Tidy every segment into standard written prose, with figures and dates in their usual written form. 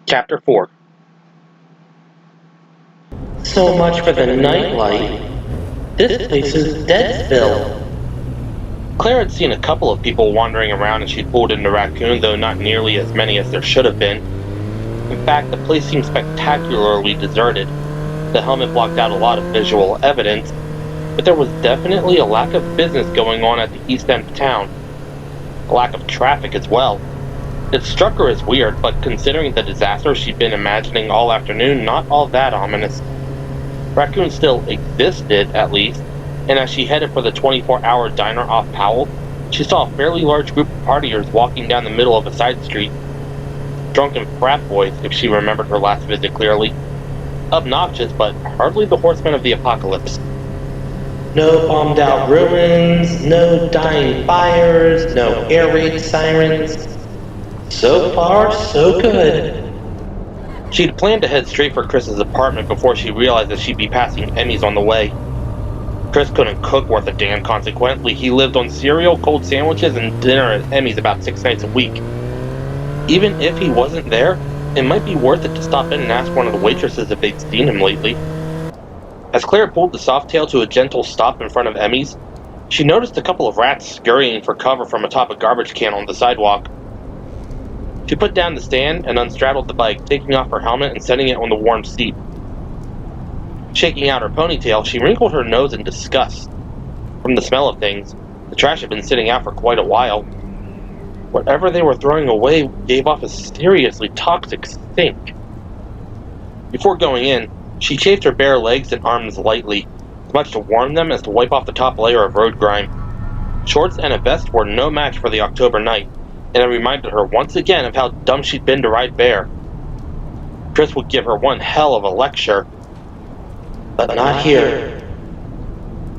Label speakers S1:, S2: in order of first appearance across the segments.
S1: Chapter 4.
S2: So much for the nightlight. This place is dead still.
S1: Claire had seen a couple of people wandering around as she pulled into Raccoon, though not nearly as many as there should have been. In fact, the place seemed spectacularly deserted. The helmet blocked out a lot of visual evidence, but there was definitely a lack of business going on at the east end of town. A lack of traffic as well. It struck her as weird, but considering the disaster she'd been imagining all afternoon, not all that ominous. Raccoon still existed, at least, and as she headed for the 24-hour diner off Powell, she saw a fairly large group of partiers walking down the middle of a side street. Drunken frat boys, if she remembered her last visit clearly. Obnoxious, but hardly the horsemen of the apocalypse.
S2: No bombed out ruins, no dying fires, no air raid sirens. So far, so good.
S1: She'd planned to head straight for Chris's apartment before she realized that she'd be passing Emmy's on the way. Chris couldn't cook worth a damn, consequently. He lived on cereal, cold sandwiches, and dinner at Emmy's about 6 nights a week. Even if he wasn't there, it might be worth it to stop in and ask one of the waitresses if they'd seen him lately. As Claire pulled the Softail to a gentle stop in front of Emmy's, she noticed a couple of rats scurrying for cover from atop a garbage can on the sidewalk. She put down the stand and unstraddled the bike, taking off her helmet and setting it on the warm seat. Shaking out her ponytail, she wrinkled her nose in disgust. From the smell of things, the trash had been sitting out for quite a while. Whatever they were throwing away gave off a seriously toxic stink. Before going in, she chafed her bare legs and arms lightly, as much to warm them as to wipe off the top layer of road grime. Shorts and a vest were no match for the October night, and it reminded her once again of how dumb she'd been to ride bear. Chris would give her one hell of a lecture.
S2: But not here.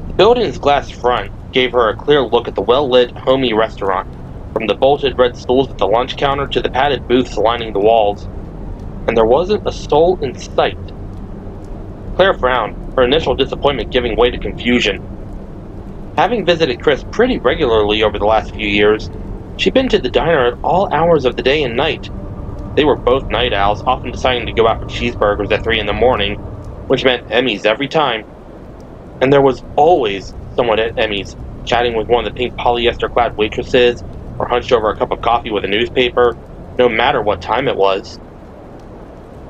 S1: The building's glass front gave her a clear look at the well-lit, homey restaurant, from the bolted red stools at the lunch counter to the padded booths lining the walls. And there wasn't a soul in sight. Claire frowned, her initial disappointment giving way to confusion. Having visited Chris pretty regularly over the last few years, she'd been to the diner at all hours of the day and night. They were both night owls, often deciding to go out for cheeseburgers at 3 in the morning, which meant Emmy's every time. And there was always someone at Emmy's, chatting with one of the pink polyester-clad waitresses, or hunched over a cup of coffee with a newspaper, no matter what time it was.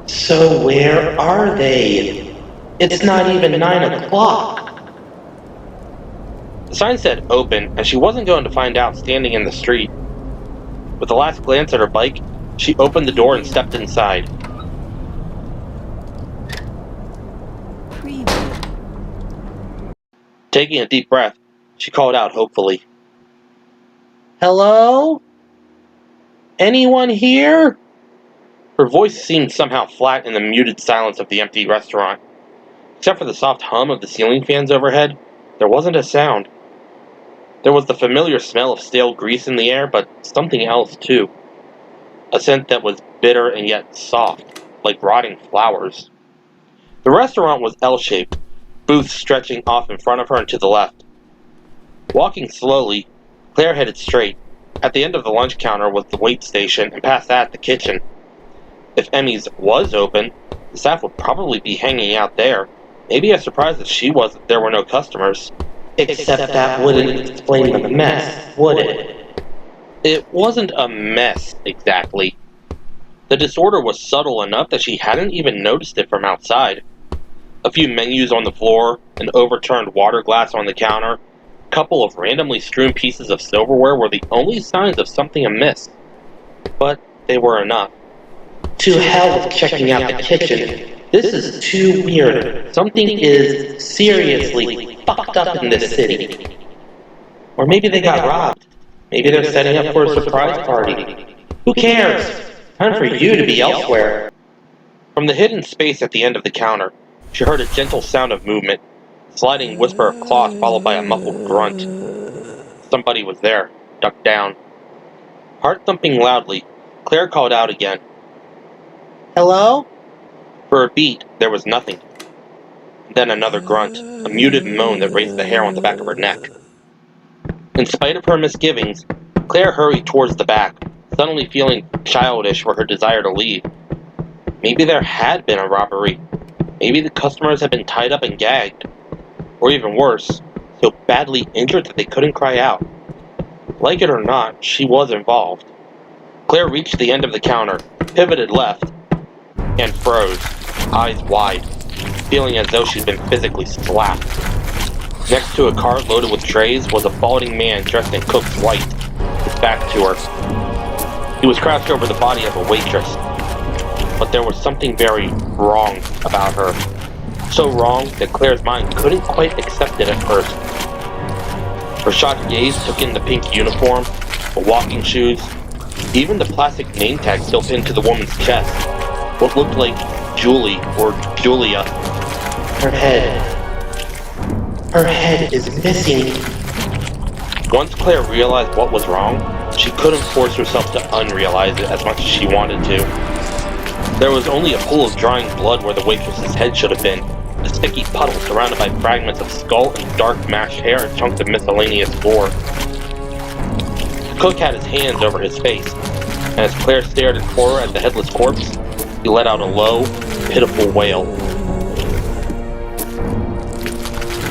S2: So where are they? It's not even 9 o'clock.
S1: The sign said open, and she wasn't going to find out standing in the street. With a last glance at her bike, she opened the door and stepped inside. Taking a deep breath, she called out hopefully.
S2: Hello? Anyone here?
S1: Her voice seemed somehow flat in the muted silence of the empty restaurant. Except for the soft hum of the ceiling fans overhead, there wasn't a sound. There was the familiar smell of stale grease in the air, but something else too. A scent that was bitter and yet soft, like rotting flowers. The restaurant was L-shaped, booths stretching off in front of her and to the left. Walking slowly, Claire headed straight. At the end of the lunch counter was the wait station, and past that, the kitchen. If Emmy's was open, the staff would probably be hanging out there. Maybe as surprised as she was that there were no customers.
S2: Except that wouldn't explain the mess, would it?
S1: It wasn't a mess, exactly. The disorder was subtle enough that she hadn't even noticed it from outside. A few menus on the floor, an overturned water glass on the counter, a couple of randomly strewn pieces of silverware were the only signs of something amiss. But they were enough.
S2: To hell with checking out the kitchen. This is too weird. Something is seriously fucked up in this city. Or maybe they got robbed. Maybe they're setting up for a surprise party. Who cares? Time for you to be elsewhere.
S1: From the hidden space at the end of the counter, she heard a gentle sound of movement, sliding whisper of cloth followed by a muffled grunt. Somebody was there, ducked down. Heart thumping loudly, Claire called out again.
S2: Hello?
S1: For a beat, there was nothing. Then another grunt, a muted moan that raised the hair on the back of her neck. In spite of her misgivings, Claire hurried towards the back, suddenly feeling childish for her desire to leave. Maybe there had been a robbery. Maybe the customers had been tied up and gagged. Or even worse, so badly injured that they couldn't cry out. Like it or not, she was involved. Claire reached the end of the counter, pivoted left, and froze, eyes wide, feeling as though she'd been physically slapped. Next to a cart loaded with trays was a balding man dressed in cook's white, his back to her. He was crouched over the body of a waitress. But there was something very wrong about her. So wrong that Claire's mind couldn't quite accept it at first. Her shocked gaze took in the pink uniform, the walking shoes, even the plastic name tag still pinned to the woman's chest. What looked like Julie or Julia.
S2: Her head. Her head is missing.
S1: Once Claire realized what was wrong, she couldn't force herself to unrealize it as much as she wanted to. There was only a pool of drying blood where the waitress's head should have been, a sticky puddle surrounded by fragments of skull and dark mashed hair and chunks of miscellaneous gore. The cook had his hands over his face, and as Claire stared in horror at the headless corpse, he let out a low, pitiful wail.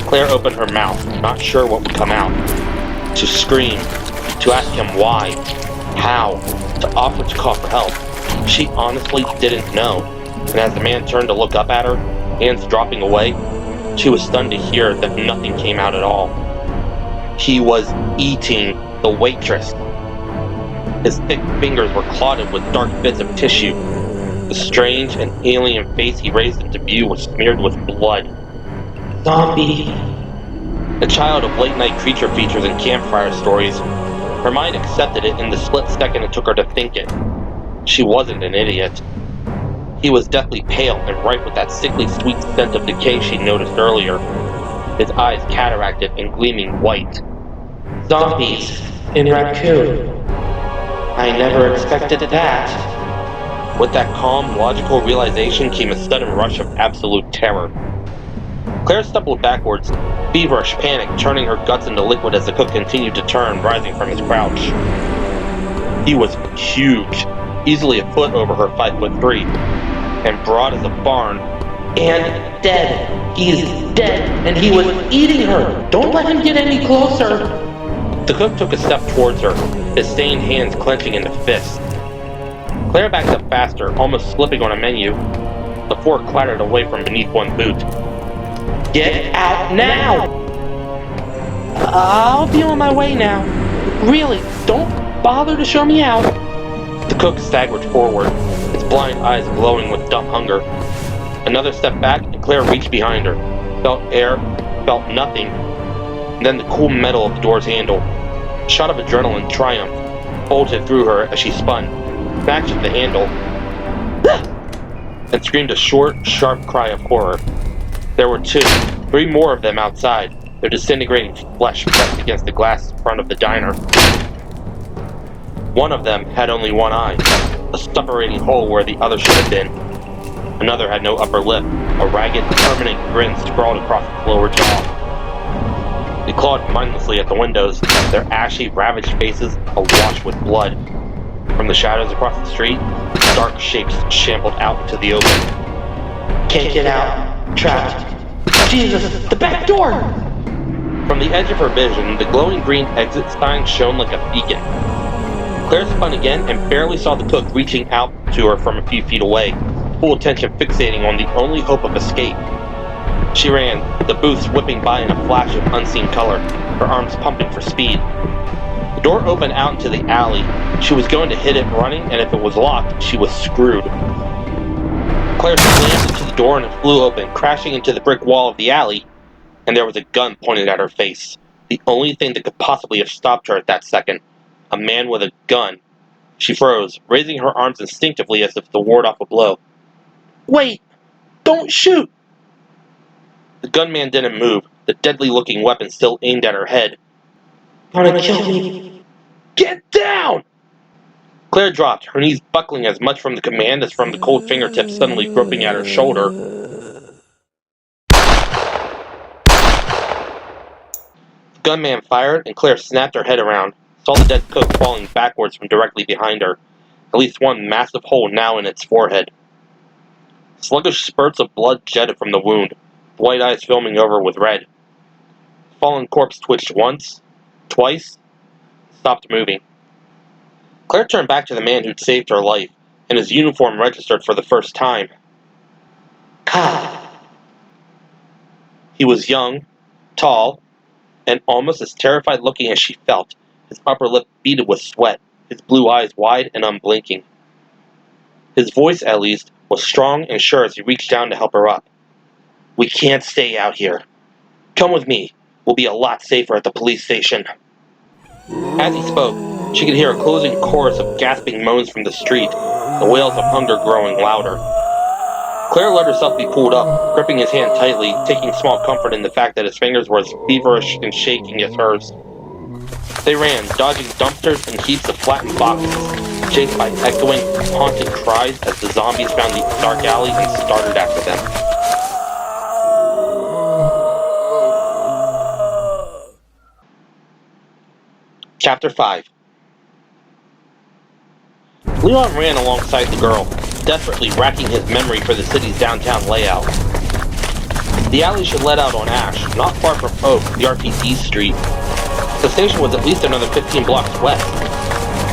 S1: Claire opened her mouth, not sure what would come out. To scream, to ask him why, how, to offer to call for help. She honestly didn't know, and as the man turned to look up at her, hands dropping away, she was stunned to hear that nothing came out at all. He was eating the waitress. His thick fingers were clotted with dark bits of tissue. The strange and alien face he raised into view was smeared with blood.
S2: Zombie.
S1: A child of late-night creature features and campfire stories, her mind accepted it in the split second it took her to think it. She wasn't an idiot. He was deathly pale and ripe with that sickly sweet scent of decay she noticed earlier. His eyes cataracted and gleaming white.
S2: Zombies in Raccoon. I never expected that.
S1: With that calm, logical realization came a sudden rush of absolute terror. Claire stumbled backwards, feverish panic turning her guts into liquid as the cook continued to turn, rising from his crouch. He was huge, easily a foot over her 5'3", and broad as a barn.
S2: And dead. He's dead, and he was eating her. Don't let him get any closer.
S1: The cook took a step towards her, his stained hands clenching into fists. Claire backed up faster, almost slipping on a menu. The fork clattered away from beneath one boot.
S2: Get out now!
S1: I'll be on my way now. Really, don't bother to show me out. The cook staggered forward, his blind eyes glowing with dumb hunger. Another step back, and Claire reached behind her, felt air, felt nothing, and then the cool metal of the door's handle. A shot of adrenaline triumph bolted through her as she spun, snatched at the handle, and screamed a short, sharp cry of horror. There were three more of them outside, their disintegrating flesh pressed against the glass front of the diner. One of them had only one eye, a suppurating hole where the other should have been. Another had no upper lip, a ragged, permanent grin sprawled across its lower jaw. They clawed mindlessly at the windows, their ashy, ravaged faces awash with blood. From the shadows across the street, dark shapes shambled out into the open.
S2: Can't get out. Trapped. Jesus, the back door!
S1: From the edge of her vision, the glowing green exit sign shone like a beacon. Claire spun again and barely saw the cook reaching out to her from a few feet away, full attention fixating on the only hope of escape. She ran, the booths whipping by in a flash of unseen color, her arms pumping for speed. The door opened out into the alley. She was going to hit it running, and if it was locked, she was screwed. Claire slammed into the door and it flew open, crashing into the brick wall of the alley, and there was a gun pointed at her face. The only thing that could possibly have stopped her at that second. A man with a gun. She froze, raising her arms instinctively as if to ward off a blow. "Wait! Don't shoot!" The gunman didn't move, the deadly-looking weapon still aimed at her head.
S2: Gonna kill me.
S1: "Get down!" Claire dropped, her knees buckling as much from the command as from the cold fingertips suddenly groping at her shoulder. The gunman fired, and Claire snapped her head around, saw the dead cook falling backwards from directly behind her, at least one massive hole now in its forehead. Sluggish spurts of blood jetted from the wound, white eyes filming over with red. The fallen corpse twitched once, twice, stopped moving. Claire turned back to the man who'd saved her life, and his uniform registered for the first time.
S2: Cop.
S1: He was young, tall, and almost as terrified looking as she felt, his upper lip beaded with sweat, his blue eyes wide and unblinking. His voice, at least, was strong and sure as he reached down to help her up. We can't stay out here. Come with me. We'll be a lot safer at the police station. As he spoke, she could hear a closing chorus of gasping moans from the street, the wails of hunger growing louder. Claire let herself be pulled up, gripping his hand tightly, taking small comfort in the fact that his fingers were as feverish and shaking as hers. They ran, dodging dumpsters and heaps of flattened boxes, chased by echoing, haunted cries as the zombies found the dark alley and started after them. Chapter 5. Leon ran alongside the girl, desperately racking his memory for the city's downtown layout. The alley should let out on Ash, not far from Oak, the RTD street. The station was at least another 15 blocks west.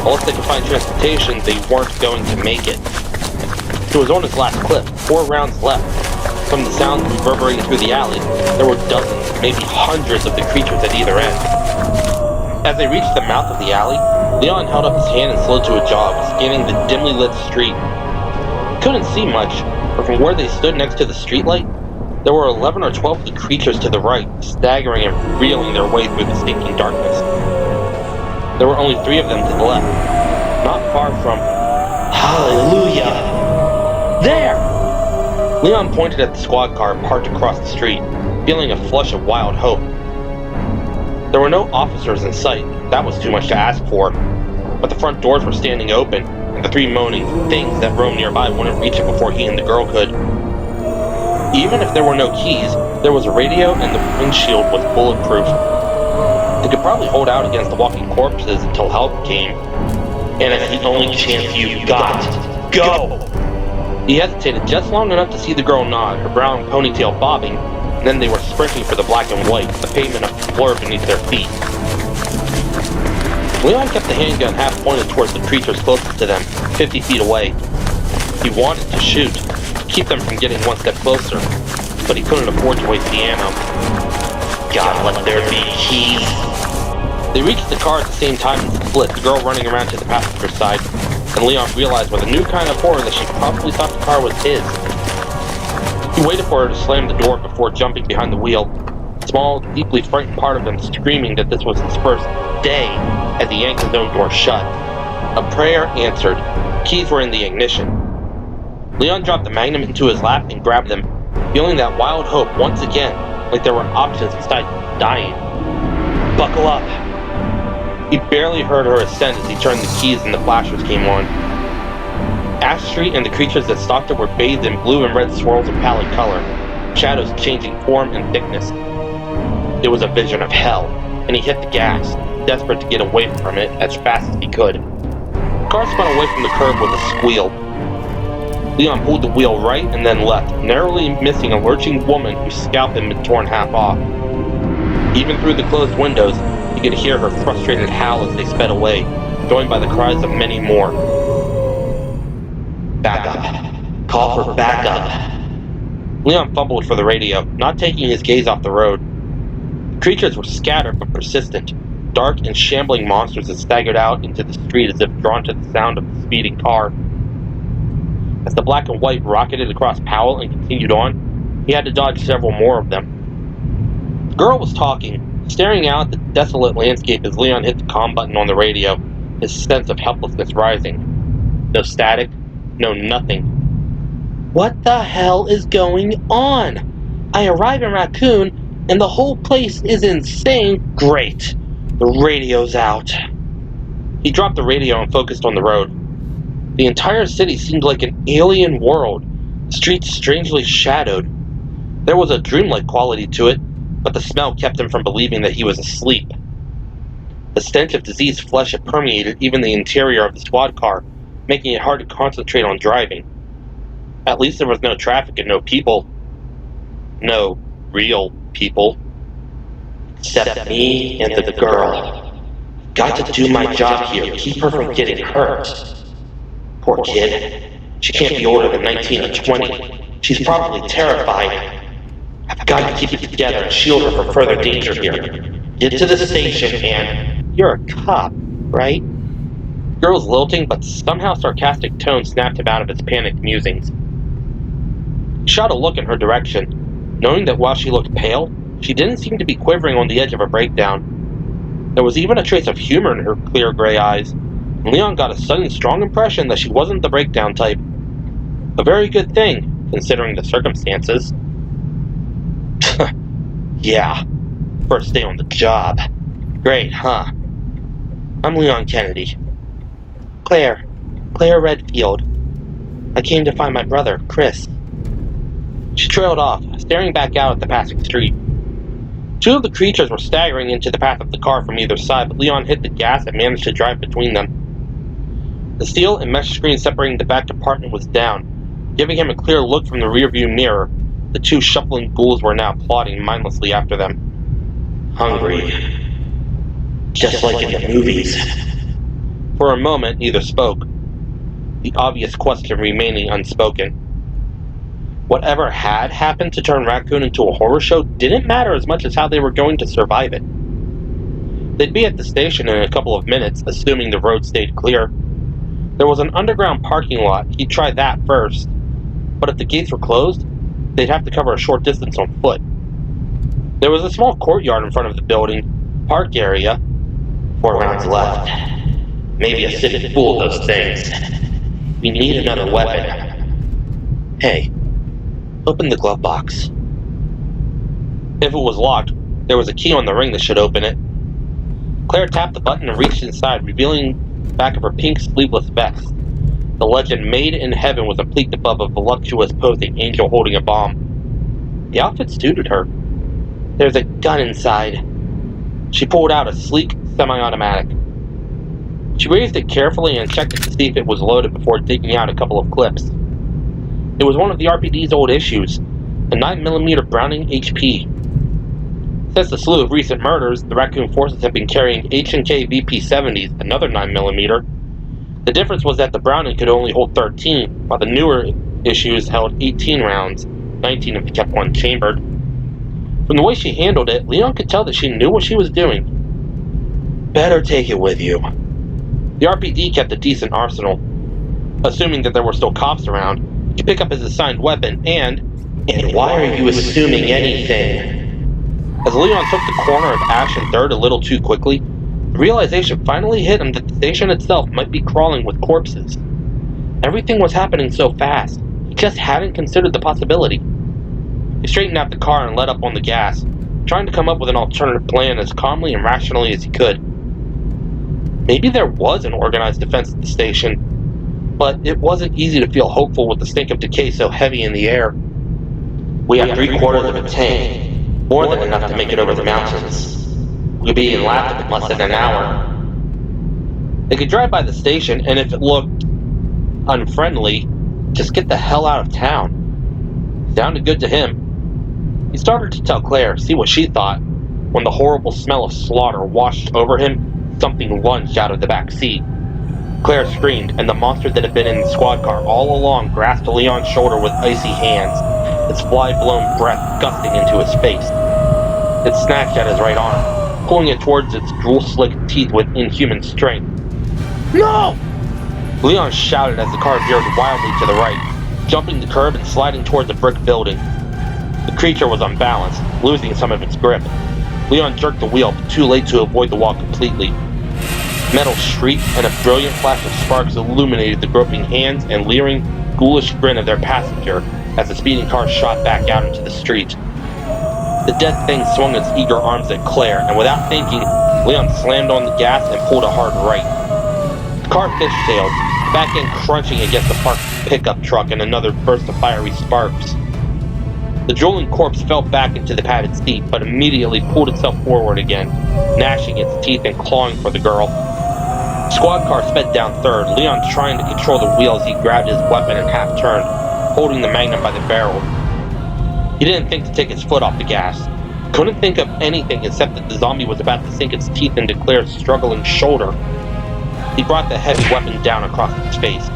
S1: Unless they could find transportation, they weren't going to make it. He was on his last clip, 4 rounds left. From the sounds reverberating through the alley, there were dozens, maybe hundreds of the creatures at either end. As they reached the mouth of the alley, Leon held up his hand and slowed to a jog, scanning the dimly lit street. He couldn't see much, but from where they stood next to the streetlight, there were 11 or 12 of the creatures to the right, staggering and reeling their way through the stinking darkness. There were only 3 of them to the left, not far from... Hallelujah! There! Leon pointed at the squad car parked across the street, feeling a flush of wild hope. There were no officers in sight. That was too much to ask for. But the front doors were standing open, and the 3 moaning things that roamed nearby wouldn't reach it before he and the girl could. Even if there were no keys, there was a radio and the windshield was bulletproof. They could probably hold out against the walking corpses until help came. And it's the only chance you've got. Go! He hesitated just long enough to see the girl nod, her brown ponytail bobbing, and then they were sprinting for the black and white, the pavement of floor beneath their feet. Leon kept the handgun half pointed towards the creatures closest to them, 50 feet away. He wanted to shoot, keep them from getting one step closer, but he couldn't afford to waste the ammo. God, let there be keys. They reached the car at the same time and split, the girl running around to the passenger side, and Leon realized with a new kind of horror that she probably thought the car was his. He waited for her to slam the door before jumping behind the wheel, a small, deeply frightened part of him screaming that this was his first day as he yanked his own door shut. A prayer answered. Keys were in the ignition. Leon dropped the Magnum into his lap and grabbed them, feeling that wild hope once again, like there were options besides dying. Buckle up. He barely heard her assent as he turned the keys and the flashers came on. Ash Street and the creatures that stalked her were bathed in blue and red swirls of pallid color, shadows changing form and thickness. It was a vision of hell, and he hit the gas, desperate to get away from it as fast as he could. The car spun away from the curb with a squeal. Leon pulled the wheel right and then left, narrowly missing a lurching woman whose scalp had been torn half off. Even through the closed windows, he could hear her frustrated howl as they sped away, joined by the cries of many more. Backup. Call for backup. Leon fumbled for the radio, not taking his gaze off the road. The creatures were scattered but persistent, dark and shambling monsters that staggered out into the street as if drawn to the sound of the speeding car. As the black and white rocketed across Powell and continued on, he had to dodge several more of them. The girl was talking, staring out at the desolate landscape as Leon hit the comm button on the radio, his sense of helplessness rising. No static, no nothing. What the hell is going on? I arrive in Raccoon, and the whole place is insane. Great. The radio's out. He dropped the radio and focused on the road. The entire city seemed like an alien world, the streets strangely shadowed. There was a dreamlike quality to it, but the smell kept him from believing that he was asleep. The stench of diseased flesh had permeated even the interior of the squad car, making it hard to concentrate on driving. At least there was no traffic and no people. No real people.
S2: Except me and the girl. Got to do my job here, keep her from getting hurt. Poor kid. She can't be older than 19 or 20. She's probably terrified. I've got to keep it together and shield her from further danger here. Get to the station and... You're a cop, right?
S1: The girl's lilting but somehow sarcastic tone snapped him out of his panicked musings. He shot a look in her direction, knowing that while she looked pale, she didn't seem to be quivering on the edge of a breakdown. There was even a trace of humor in her clear gray eyes, and Leon got a sudden strong impression that she wasn't the breakdown type. A very good thing, considering the circumstances. Yeah, first day on the job. Great, huh? I'm Leon Kennedy. Claire Redfield. I came to find my brother, Chris. She trailed off, staring back out at the passing street. Two of the creatures were staggering into the path of the car from either side, but Leon hit the gas and managed to drive between them. The steel and mesh screen separating the back compartment was down, giving him a clear look from the rearview mirror. The two shuffling ghouls were now plodding mindlessly after them.
S2: Hungry. Just like in the movies.
S1: For a moment, neither spoke, the obvious question remaining unspoken. Whatever had happened to turn Raccoon into a horror show didn't matter as much as how they were going to survive it. They'd be at the station in a couple of minutes, assuming the road stayed clear. There was an underground parking lot. He'd try that first. But if the gates were closed, they'd have to cover a short distance on foot. There was a small courtyard in front of the building, park area.
S2: 4 rounds left. Maybe a city full of those things. We need another weapon. Hey, open the glove box.
S1: If it was locked, there was a key on the ring that should open it. Claire tapped the button and reached inside, revealing the back of her pink sleeveless vest. The legend "Made in Heaven" was pleated above a voluptuous posing angel holding a bomb. The outfit suited her. There's a gun inside. She pulled out a sleek semi-automatic. She raised it carefully and checked it to see if it was loaded before digging out a couple of clips. It was one of the RPD's old issues, a 9mm Browning HP. Since the slew of recent murders, the Raccoon Forces have been carrying H&K VP-70s, another 9mm. The difference was that the Browning could only hold 13, while the newer issues held 18 rounds, 19 if you kept one chambered. From the way she handled it, Leon could tell that she knew what she was doing.
S2: Better take it with you.
S1: The RPD kept a decent arsenal. Assuming that there were still cops around, he could pick up his assigned weapon and
S2: why are you assuming anything?
S1: As Leon took the corner of Ash and 3rd a little too quickly, the realization finally hit him that the station itself might be crawling with corpses. Everything was happening so fast, he just hadn't considered the possibility. He straightened out the car and let up on the gas, trying to come up with an alternative plan as calmly and rationally as he could. Maybe there was an organized defense at the station, but it wasn't easy to feel hopeful with the stink of decay so heavy in the air.
S2: We have 3/4 of a tank, more than enough to make it over the mountains. We'll be in Latham in less than an hour.
S1: They could drive by the station, and if it looked unfriendly, just get the hell out of town. Sounded good to him. He started to tell Claire, see what she thought, when the horrible smell of slaughter washed over him. Something lunged out of the back seat. Claire screamed, and the monster that had been in the squad car all along grasped Leon's shoulder with icy hands, its fly-blown breath gusting into his face. It snatched at his right arm, pulling it towards its drool-slicked teeth with inhuman strength. No! Leon shouted as the car veered wildly to the right, jumping the curb and sliding towards a brick building. The creature was unbalanced, losing some of its grip. Leon jerked the wheel, but too late to avoid the wall completely. Metal shrieked, and a brilliant flash of sparks illuminated the groping hands and leering, ghoulish grin of their passenger as the speeding car shot back out into the street. The dead thing swung its eager arms at Claire, and without thinking, Leon slammed on the gas and pulled a hard right. The car fishtailed, back end crunching against the parked pickup truck and another burst of fiery sparks. The drooling corpse fell back into the padded seat, but immediately pulled itself forward again, gnashing its teeth and clawing for the girl. The squad car sped down 3rd, Leon trying to control the wheel as he grabbed his weapon and half-turned. holding the Magnum by the barrel. He didn't think to take his foot off the gas. Couldn't think of anything except that the zombie was about to sink its teeth into Claire's struggling shoulder. He brought the heavy weapon down across its face,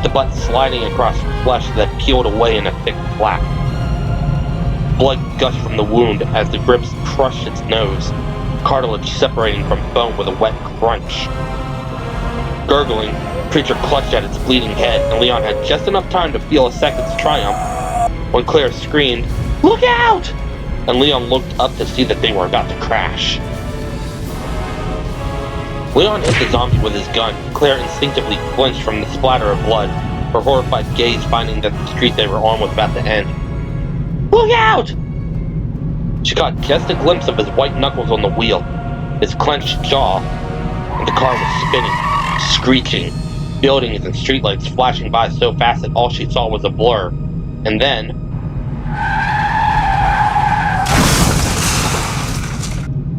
S1: the butt sliding across flesh that peeled away in a thick flap. Blood gushed from the wound as the grips crushed its nose, cartilage separating from bone with a wet crunch. Gurgling, the creature clutched at its bleeding head, and Leon had just enough time to feel a second's triumph when Claire screamed, "Look out!" and Leon looked up to see that they were about to crash. Leon hit the zombie with his gun. Claire instinctively flinched from the splatter of blood, her horrified gaze finding that the street they were on was about to end. "Look out!" She caught just a glimpse of his white knuckles on the wheel, his clenched jaw, and the car was spinning, screeching, buildings and streetlights flashing by so fast that all she saw was a blur. And then...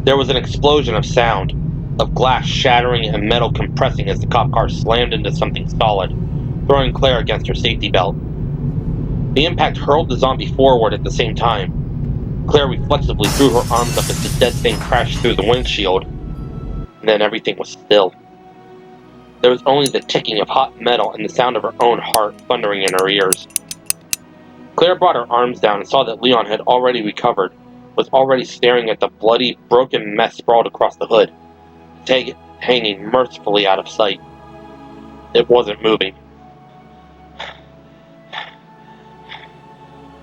S1: there was an explosion of sound, of glass shattering and metal compressing as the cop car slammed into something solid, throwing Claire against her safety belt. The impact hurled the zombie forward at the same time. Claire reflexively threw her arms up as the dead thing crashed through the windshield, and then everything was still. There was only the ticking of hot metal and the sound of her own heart thundering in her ears. Claire brought her arms down and saw that Leon had already recovered, was already staring at the bloody, broken mess sprawled across the hood, the tag hanging mercifully out of sight. It wasn't moving.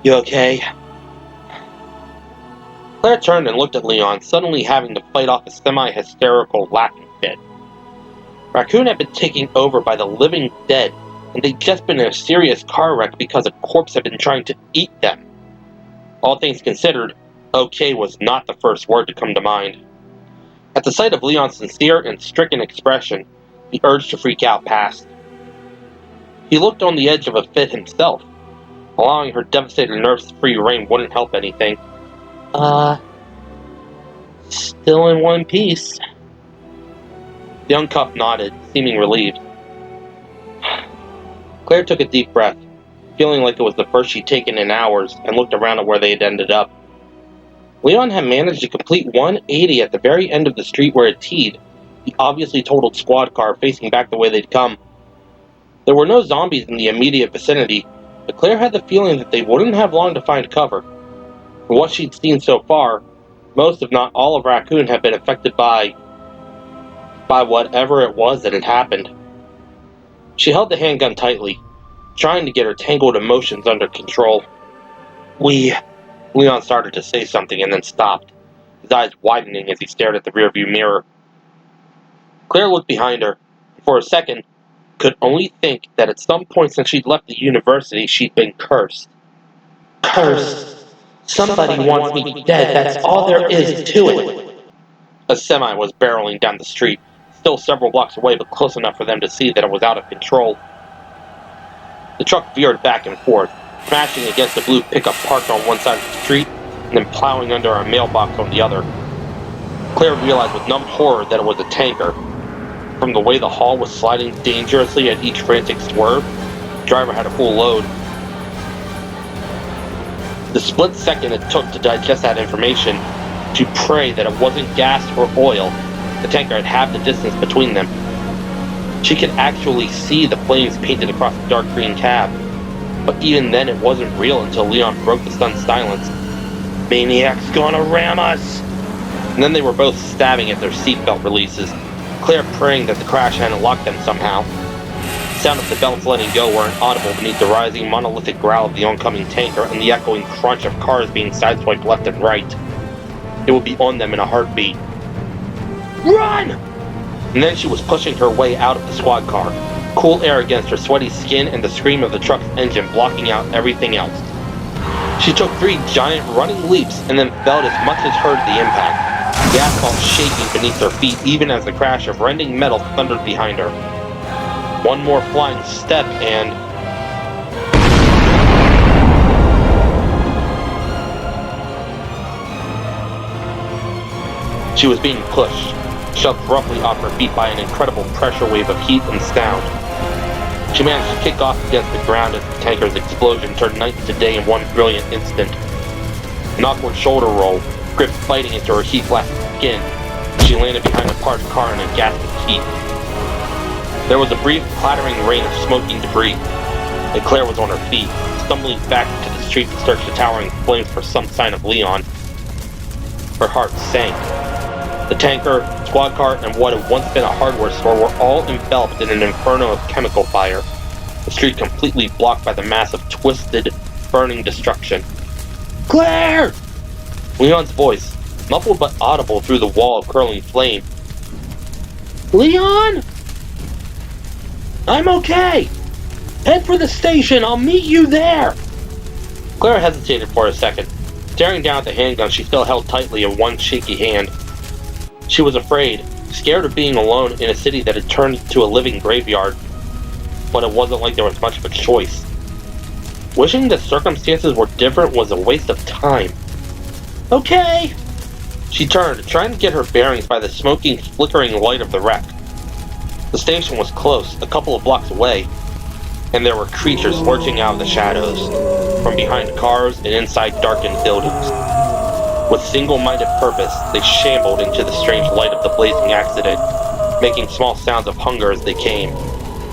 S1: "You okay?" Claire turned and looked at Leon, suddenly having to fight off a semi-hysterical laughing fit. Raccoon had been taken over by the living dead, and they'd just been in a serious car wreck because a corpse had been trying to eat them. All things considered, okay was not the first word to come to mind. At the sight of Leon's sincere and stricken expression, the urge to freak out passed. He looked on the edge of a fit himself. Allowing her devastated nerves free rein wouldn't help anything. Still in one piece." The young cop nodded, seeming relieved. Claire took a deep breath, feeling like it was the first she'd taken in hours, and looked around at where they had ended up. Leon had managed to complete 180 at the very end of the street where it teed, the obviously totaled squad car facing back the way they'd come. There were no zombies in the immediate vicinity, but Claire had the feeling that they wouldn't have long to find cover. From what she'd seen so far, most if not all of Raccoon had been affected by whatever it was that had happened. She held the handgun tightly, trying to get her tangled emotions under control. Leon started to say something and then stopped, his eyes widening as he stared at the rearview mirror. Claire looked behind her, and for a second, could only think that at some point since she'd left the university, she'd been cursed.
S2: "Cursed. Somebody wants me dead, that's all there is to it."
S1: A semi was barreling down the street, still several blocks away but close enough for them to see that it was out of control. The truck veered back and forth, smashing against a blue pickup parked on one side of the street and then plowing under a mailbox on the other. Claire realized with numb horror that it was a tanker. From the way the hull was sliding dangerously at each frantic swerve, the driver had a full load. The split second it took to digest that information, to pray that it wasn't gas or oil, the tanker had half the distance between them. She could actually see the flames painted across the dark green cab, but even then it wasn't real until Leon broke the stunned silence. "Maniac's gonna ram us!" And then they were both stabbing at their seatbelt releases, Claire praying that the crash hadn't locked them somehow. The sound of the belts letting go were inaudible beneath the rising monolithic growl of the oncoming tanker and the echoing crunch of cars being sideswiped left and right. It would be on them in a heartbeat. "Run!" And then she was pushing her way out of the squad car, cool air against her sweaty skin and the scream of the truck's engine blocking out everything else. She took 3 giant running leaps and then felt as much as heard the impact, the asphalt shaking beneath her feet even as the crash of rending metal thundered behind her. One more flying step and... she was being pushed, shoved roughly off her feet by an incredible pressure wave of heat and sound. She managed to kick off against the ground as the tanker's explosion turned night into day in one brilliant instant. An awkward shoulder roll, gripped biting into her heat-blasted skin. She landed behind a parked car in a gasp of heat. There was a brief clattering rain of smoking debris, and Claire was on her feet, stumbling back into the street to search the towering flames for some sign of Leon. Her heart sank. The tanker, squad car, and what had once been a hardware store were all enveloped in an inferno of chemical fire, the street completely blocked by the mass of twisted, burning destruction. Claire! Leon's voice, muffled but audible through the wall of curling flame. Leon? I'm okay! Head for the station, I'll meet you there! Claire hesitated for a second, staring down at the handgun she still held tightly in one shaky hand. She was afraid, scared of being alone in a city that had turned into a living graveyard, but it wasn't like there was much of a choice. Wishing the circumstances were different was a waste of time. Okay! She turned, trying to get her bearings by the smoking, flickering light of the wreck. The station was close, a couple of blocks away, and there were creatures lurching out of the shadows, from behind cars and inside darkened buildings. With single-minded purpose, they shambled into the strange light of the blazing accident, making small sounds of hunger as they came.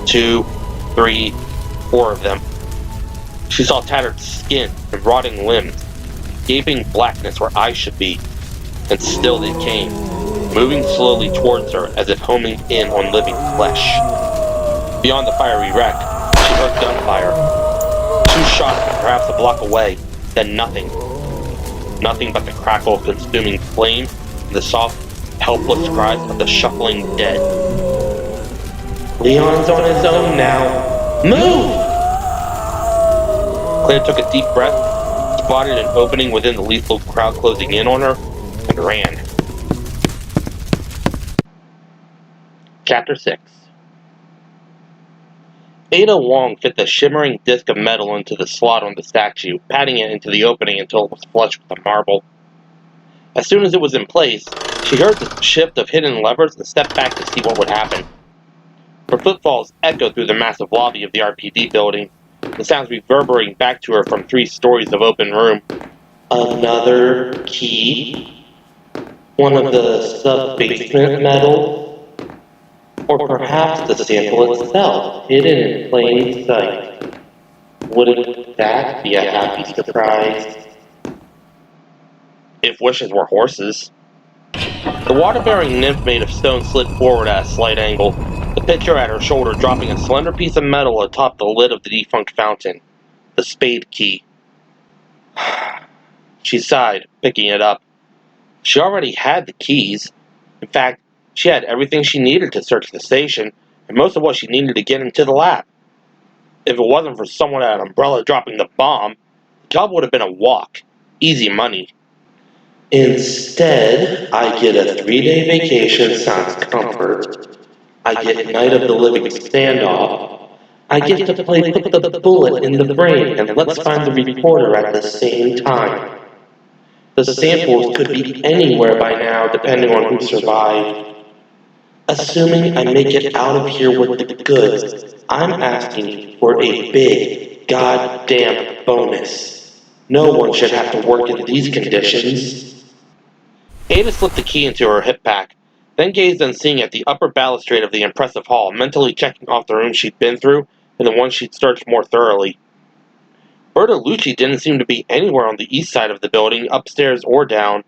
S1: 2, 3, 4 of them. She saw tattered skin and rotting limbs, gaping blackness where eyes should be, and still they came, moving slowly towards her as if homing in on living flesh. Beyond the fiery wreck, she heard gunfire. 2 shots from perhaps a block away, then nothing. Nothing but the crackle of consuming flame and the soft, helpless cries of the shuffling dead. Leon's on his own now. Move! Claire took a deep breath, spotted an opening within the lethal crowd closing in on her, and ran. Chapter 6. Ada Wong fit the shimmering disc of metal into the slot on the statue, patting it into the opening until it was flush with the marble. As soon as it was in place, she heard the shift of hidden levers and stepped back to see what would happen. Her footfalls echoed through the massive lobby of the RPD building, the sounds reverberating back to her from 3 stories of open room. Another key? One of the sub-basement metals? Or perhaps the sample itself, hidden in plain sight. Wouldn't that be a happy surprise? If wishes were horses. The water-bearing nymph made of stone slid forward at a slight angle, the pitcher at her shoulder dropping a slender piece of metal atop the lid of the defunct fountain. The spade key. She sighed, picking it up. She already had the keys. In fact, she had everything she needed to search the station, and most of what she needed to get into the lab. If it wasn't for someone at Umbrella dropping the bomb, the job would have been a walk. Easy money. Instead, I get a 3-day vacation sans comfort. I get Night of the Living Standoff. I get to play Put the Bullet in the Brain and Let's Find the Reporter at the same time. The samples could be anywhere by now, depending on who survived. Assuming I make it out of here with the goods, I'm asking for a big, goddamn bonus. No one should have to work in these conditions. Ada slipped the key into her hip pack, then gazed unseeing at the upper balustrade of the impressive hall, mentally checking off the rooms she'd been through and the ones she'd searched more thoroughly. Bertolucci didn't seem to be anywhere on the east side of the building, upstairs or down.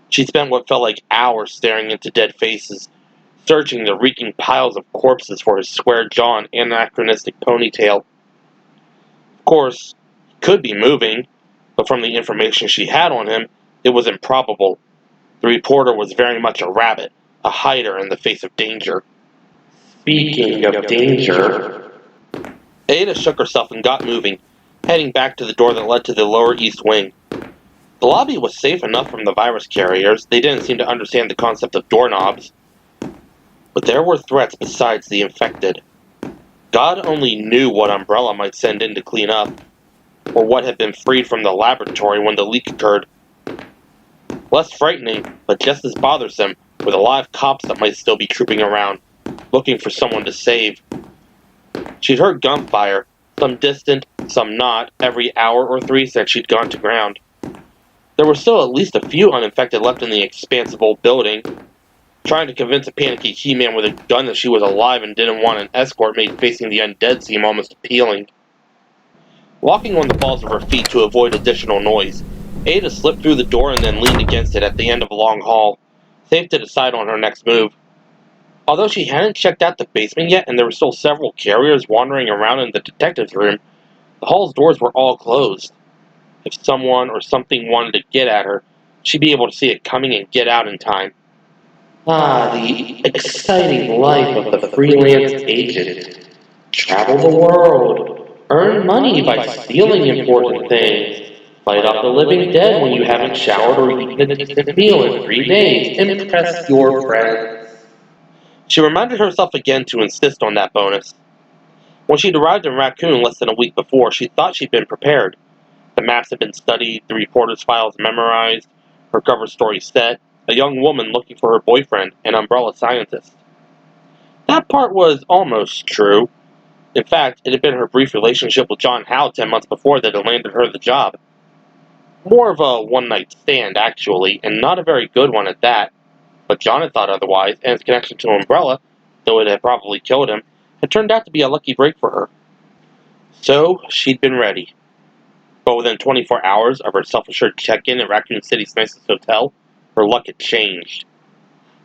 S1: She spent what felt like hours staring into dead faces, searching the reeking piles of corpses for his square jaw and anachronistic ponytail. Of course, he could be moving, but from the information she had on him, it was improbable. The reporter was very much a rabbit, a hider in the face of danger. Speaking of danger... Ada shook herself and got moving, heading back to the door that led to the lower east wing. The lobby was safe enough from the virus carriers. They didn't seem to understand the concept of doorknobs. But there were threats besides the infected. God only knew what Umbrella might send in to clean up, or what had been freed from the laboratory when the leak occurred. Less frightening, but just as bothersome, were the live cops that might still be trooping around, looking for someone to save. She'd heard gunfire, some distant, some not, every hour or three since she'd gone to ground. There were still at least a few uninfected left in the expansive old building. Trying to convince a panicky He-Man with a gun that she was alive and didn't want an escort made facing the undead seem almost appealing. Walking on the balls of her feet to avoid additional noise, Ada slipped through the door and then leaned against it at the end of a long hall, safe to decide on her next move. Although she hadn't checked out the basement yet and there were still several carriers wandering around in the detective's room, the hall's doors were all closed. If someone or something wanted to get at her, she'd be able to see it coming and get out in time.
S2: Ah, the exciting life of the freelance agent. Travel the world. Earn money by stealing important things. Fight off the living dead when you haven't showered or eaten a decent meal in 3 days. Impress your friends.
S1: She reminded herself again to insist on that bonus. When she'd arrived in Raccoon less than a week before, she thought she'd been prepared. The maps had been studied, the reporter's files memorized, her cover story set, a young woman looking for her boyfriend, an umbrella scientist. That part was almost true. In fact, it had been her brief relationship with John Howe 10 months before that had landed her the job. More of a one-night stand, actually, and not a very good one at that. But John had thought otherwise, and his connection to Umbrella, though it had probably killed him, had turned out to be a lucky break for her. So, she'd been ready. But within 24 hours of her self-assured check-in at Raccoon City's nicest hotel, her luck had changed.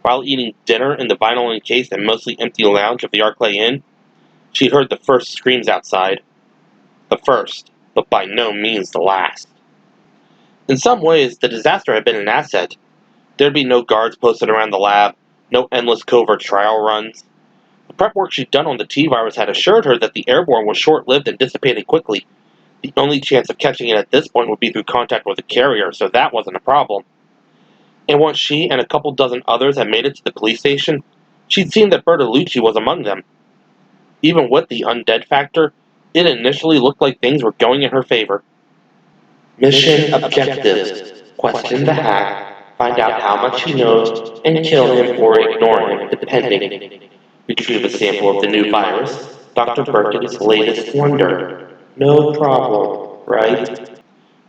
S1: While eating dinner in the vinyl-encased and mostly empty lounge of the Arclay Inn, she'd heard the first screams outside. The first, but by no means the last. In some ways, the disaster had been an asset. There'd be no guards posted around the lab, no endless covert trial runs. The prep work she'd done on the T-virus had assured her that the airborne was short-lived and dissipated quickly. The only chance of catching it at this point would be through contact with a carrier, so that wasn't a problem. And once she and a couple dozen others had made it to the police station, she'd seen that Bertolucci was among them. Even with the undead factor, it initially looked like things were going in her favor.
S2: Mission objectives. Question the hack. Find out how much he knows and kill him or ignore him, depending. Retrieve a sample of the new virus. Dr. Birkin's latest wonder. No problem, right?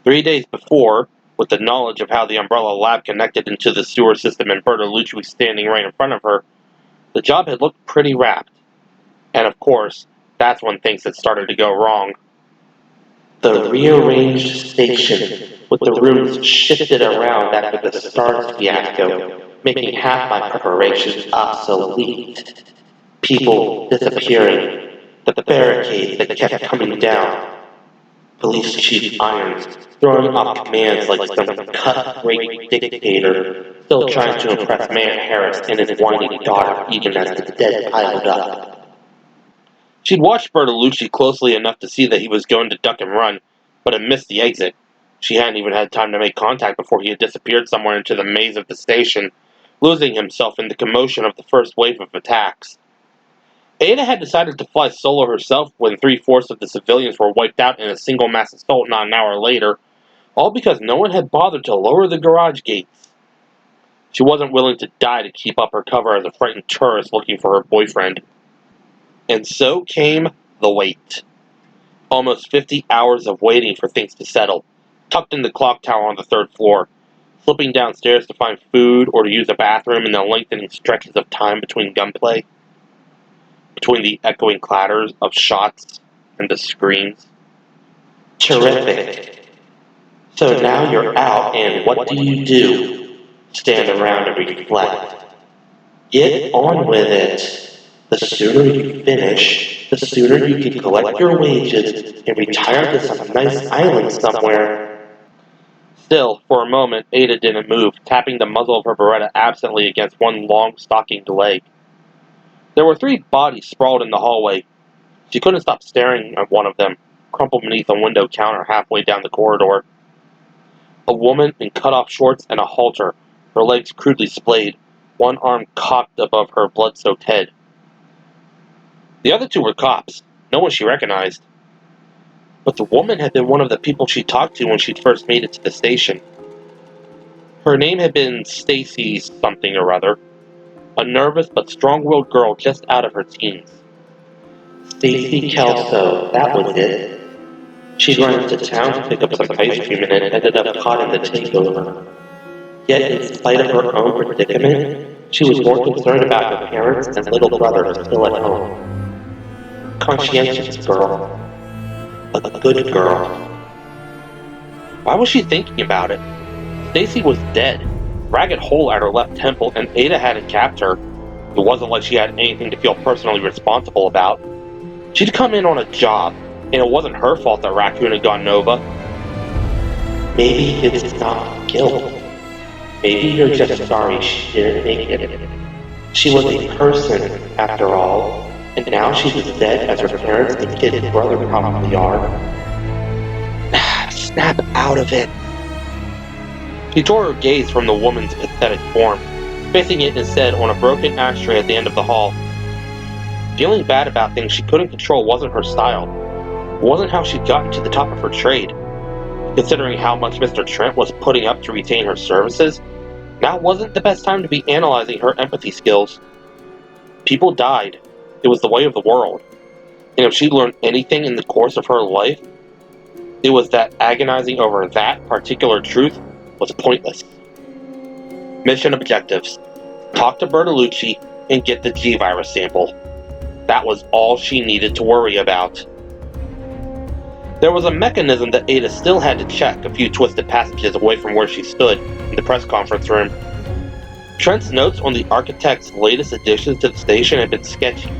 S1: 3 days before, with the knowledge of how the Umbrella lab connected into the sewer system and Bertolucci was standing right in front of her, the job had looked pretty wrapped. And of course, that's when things had started to go wrong.
S2: The rearranged station, with the rooms shifted around after the S.T.A.R.S fiasco, making half my preparations obsolete. People disappearing, the barricades that kept coming down. Police Chief Irons throwing off commands like some cut-rate dictator, still trying to impress Mayor Harris and his whining daughter even as the dead piled up.
S1: She'd watched Bertolucci closely enough to see that he was going to duck and run, but had missed the exit. She hadn't even had time to make contact before he had disappeared somewhere into the maze of the station, losing himself in the commotion of the first wave of attacks. Ada had decided to fly solo herself when 3/4 of the civilians were wiped out in a single mass assault not an hour later, all because no one had bothered to lower the garage gates. She wasn't willing to die to keep up her cover as a frightened tourist looking for her boyfriend. And so came the wait. Almost 50 hours of waiting for things to settle, tucked in the clock tower on the 3rd floor, slipping downstairs to find food or to use a bathroom in the lengthening stretches of time between gunplay, between the echoing clatters of shots and the screams.
S2: Terrific. So now you're out, and what do? Stand around and reflect. Get on with it. The sooner you finish, the sooner you can collect your wages and retire to some nice island somewhere.
S1: Still, for a moment, Ada didn't move, tapping the muzzle of her Beretta absently against one long, stockinged leg. There were 3 bodies sprawled in the hallway. She couldn't stop staring at one of them, crumpled beneath a window counter halfway down the corridor. A woman in cut-off shorts and a halter, her legs crudely splayed, one arm cocked above her blood-soaked head. The other 2 were cops, no one she recognized. But the woman had been one of the people she talked to when she'd first made it to the station. Her name had been Stacy something or other, a nervous but strong-willed girl just out of her teens.
S2: Stacy Kelso, that was it. She'd run into town to pick up some ice cream and ended up caught in the takeover. Yet, in spite of her own predicament, she was more concerned about her parents and little brother still at home. Conscientious girl. A good girl.
S1: Why was she thinking about it? Stacy was dead, ragged hole at her left temple, and Ada hadn't capped her. It wasn't like she had anything to feel personally responsible about. She'd come in on a job, and it wasn't her fault that Raccoon had gone Nova.
S2: Maybe it's not guilt. Maybe you're just sorry she didn't make it. She was a person, after all, and now she's as dead as her parents and kid brother probably are.
S1: Snap out of it. She tore her gaze from the woman's pathetic form, facing it instead on a broken ashtray at the end of the hall. Feeling bad about things she couldn't control wasn't her style. It wasn't how she'd gotten to the top of her trade. Considering how much Mr. Trent was putting up to retain her services, now wasn't the best time to be analyzing her empathy skills. People died. It was the way of the world. And if she'd learned anything in the course of her life, it was that agonizing over that particular truth was pointless. Mission objectives: talk to Bertolucci and get the G-virus sample. That was all she needed to worry about. There was a mechanism that Ada still had to check a few twisted passages away from where she stood in the press conference room. Trent's notes on the architect's latest additions to the station had been sketchy,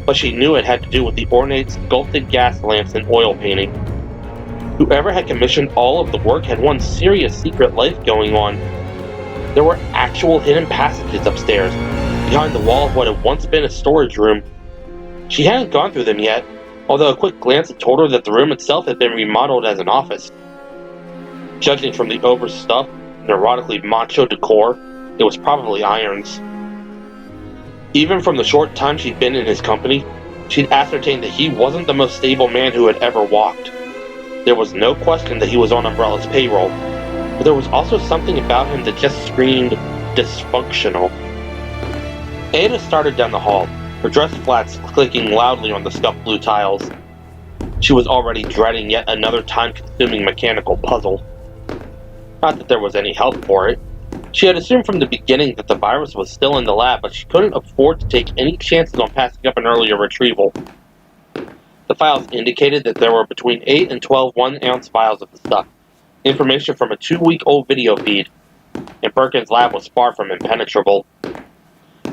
S1: but she knew it had to do with the ornate sculpted gas lamps and oil painting. Whoever had commissioned all of the work had one serious secret life going on. There were actual hidden passages upstairs, behind the wall of what had once been a storage room. She hadn't gone through them yet, although a quick glance had told her that the room itself had been remodeled as an office. Judging from the overstuffed, neurotically macho decor, it was probably Irons. Even from the short time she'd been in his company, she'd ascertained that he wasn't the most stable man who had ever walked. There was no question that he was on Umbrella's payroll, but there was also something about him that just screamed dysfunctional. Ada started down the hall, her dress flats clicking loudly on the scuffed blue tiles. She was already dreading yet another time-consuming mechanical puzzle. Not that there was any help for it. She had assumed from the beginning that the virus was still in the lab, but she couldn't afford to take any chances on passing up an earlier retrieval. The files indicated that there were between 8 and 12 one-ounce vials of the stuff, information from a 2-week-old video feed, and Perkins' lab was far from impenetrable.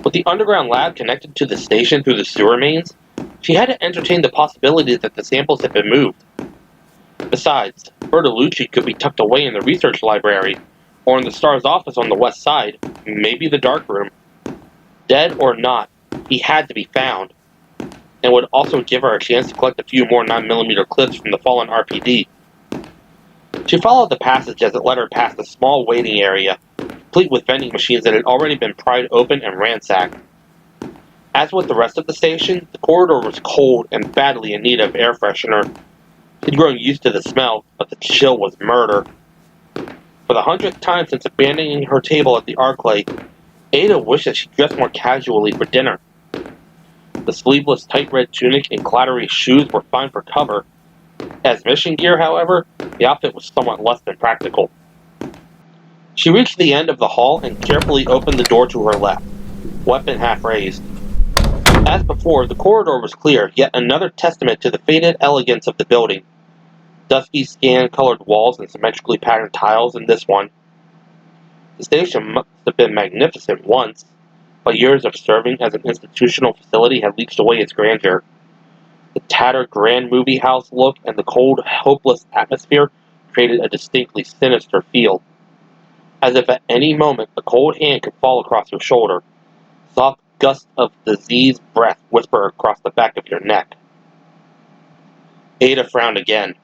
S1: With the underground lab connected to the station through the sewer mains, she had to entertain the possibility that the samples had been moved. Besides, Bertolucci could be tucked away in the research library, or in the S.T.A.R.S office on the west side, maybe the dark room. Dead or not, he had to be found, and would also give her a chance to collect a few more 9mm clips from the fallen RPD. She followed the passage as it led her past a small waiting area, complete with vending machines that had already been pried open and ransacked. As with the rest of the station, the corridor was cold and badly in need of air freshener. She'd grown used to the smell, but the chill was murder. For the 100th time since abandoning her table at the Arclight, Ada wished that she dressed more casually for dinner. The sleeveless tight red tunic and clattery shoes were fine for cover. As mission gear, however, the outfit was somewhat less than practical. She reached the end of the hall and carefully opened the door to her left, weapon half raised. As before, the corridor was clear, yet another testament to the faded elegance of the building. Dusky scan-colored walls and symmetrically patterned tiles in this one. The station must have been magnificent once, but years of serving as an institutional facility had leached away its grandeur. The tattered grand movie house look and the cold, hopeless atmosphere created a distinctly sinister feel. As if at any moment a cold hand could fall across your shoulder. Soft gusts of diseased breath whisper across the back of your neck. Ada frowned again.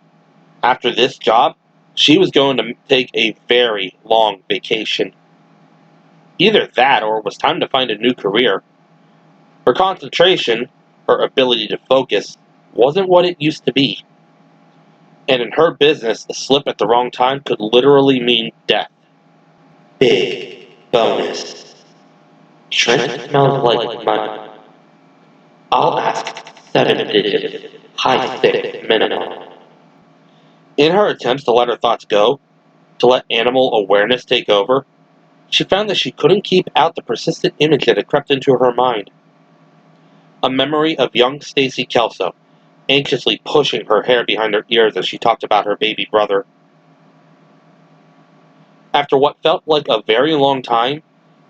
S1: After this job, she was going to take a very long vacation. Either that or it was time to find a new career. Her concentration, her ability to focus, wasn't what it used to be. And in her business, a slip at the wrong time could literally mean death.
S2: Big bonus. Trent smells like money. I'll ask 7 digits, high 6 minimum.
S1: In her attempts to let her thoughts go, to let animal awareness take over, she found that she couldn't keep out the persistent image that had crept into her mind. A memory of young Stacy Kelso, anxiously pushing her hair behind her ears as she talked about her baby brother. After what felt like a very long time,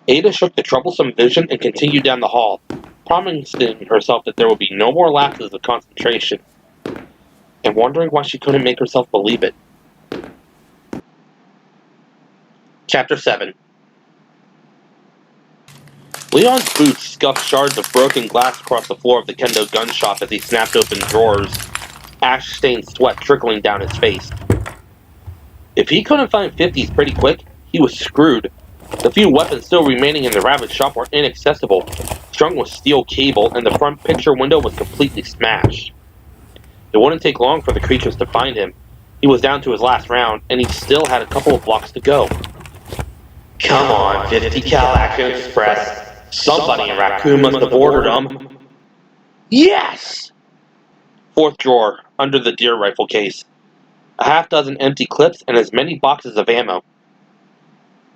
S1: Ada shook the troublesome vision and continued down the hall, promising herself that there would be no more lapses of concentration, and wondering why she couldn't make herself believe it. Chapter 7. Leon's boots scuffed shards of broken glass across the floor of the kendo gun shop as he snapped open drawers, ash-stained sweat trickling down his face. If he couldn't find 50s pretty quick, he was screwed. The few weapons still remaining in the ravaged shop were inaccessible, strung with steel cable, and the front picture window was completely smashed. It wouldn't take long for the creatures to find him. He was down to his last round, and he still had a couple of blocks to go.
S2: Come on, 50 cal Action Express. Somebody in Raccoon must have ordered them.
S1: Yes! Fourth drawer, under the deer rifle case. A half-dozen empty clips and as many boxes of ammo.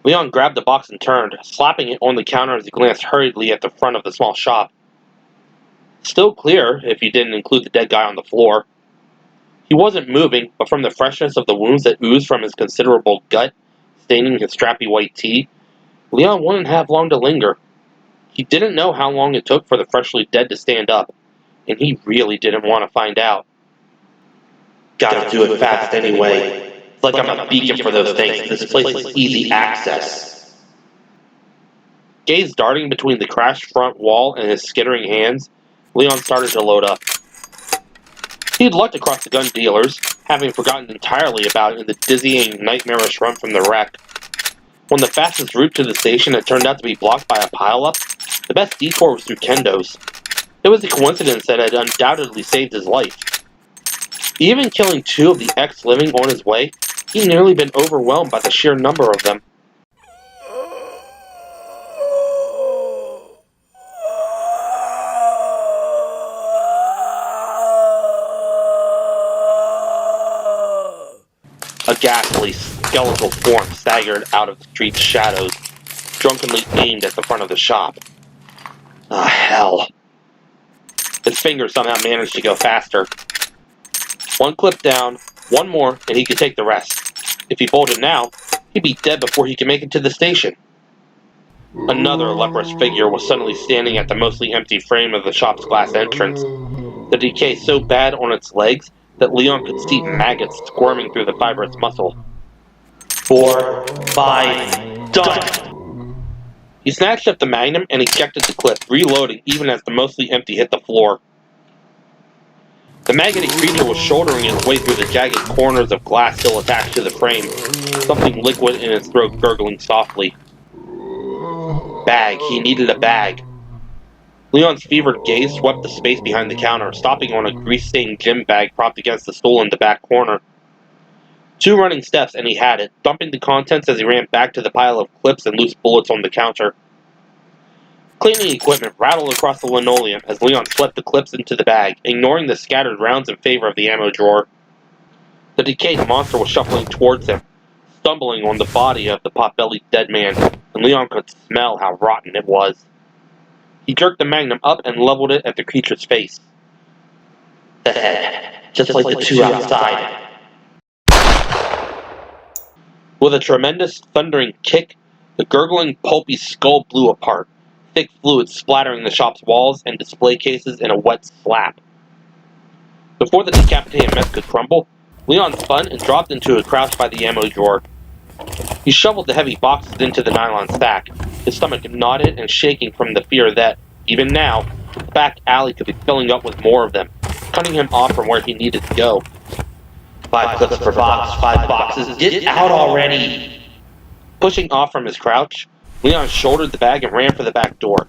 S1: Leon grabbed the box and turned, slapping it on the counter as he glanced hurriedly at the front of the small shop. Still clear, if you didn't include the dead guy on the floor. He wasn't moving, but from the freshness of the wounds that oozed from his considerable gut, staining his strappy white tee, Leon wouldn't have long to linger. He didn't know how long it took for the freshly dead to stand up, and he really didn't want to find out.
S2: Gotta do it fast anyway. It's like I'm a beacon for those things. This place is easy access.
S1: Gaze darting between the crashed front wall and his skittering hands, Leon started to load up. He had lucked across the gun dealers, having forgotten entirely about it in the dizzying, nightmarish run from the wreck. When the fastest route to the station had turned out to be blocked by a pileup, the best detour was through Kendo's. It was a coincidence that had undoubtedly saved his life. Even killing 2 of the ex-living on his way, he'd nearly been overwhelmed by the sheer number of them. A ghastly, skeletal form staggered out of the street's shadows, drunkenly aimed at the front of the shop. Ah, hell. His fingers somehow managed to go faster. 1 clip down, 1 more, and he could take the rest. If he bolted now, he'd be dead before he could make it to the station. Another leprous figure was suddenly standing at the mostly empty frame of the shop's glass entrance, the decay so bad on its legs that Leon could see maggots squirming through the fibrous muscle.
S2: 4, 5, done!
S1: He snatched up the magnum and ejected the clip, reloading even as the mostly empty hit the floor. The maggoty creature was shouldering its way through the jagged corners of glass still attached to the frame, something liquid in its throat gurgling softly. Bag. He needed a bag. Leon's fevered gaze swept the space behind the counter, stopping on a grease-stained gym bag propped against the stool in the back corner. 2 running steps and he had it, dumping the contents as he ran back to the pile of clips and loose bullets on the counter. Cleaning equipment rattled across the linoleum as Leon swept the clips into the bag, ignoring the scattered rounds in favor of the ammo drawer. The decayed monster was shuffling towards him, stumbling on the body of the pot-bellied dead man, and Leon could smell how rotten it was. He jerked the magnum up and leveled it at the creature's face.
S2: The head, just like the 2 outside.
S1: With a tremendous, thundering kick, the gurgling, pulpy skull blew apart, thick fluid splattering the shop's walls and display cases in a wet slap. Before the decapitated mess could crumble, Leon spun and dropped into a crouch by the ammo drawer. He shoveled the heavy boxes into the nylon stack, his stomach knotted and shaking from the fear that, even now, the back alley could be filling up with more of them, cutting him off from where he needed to go.
S2: 5 clips per box, 5 boxes, get out already!
S1: Pushing off from his crouch, Leon shouldered the bag and ran for the back door.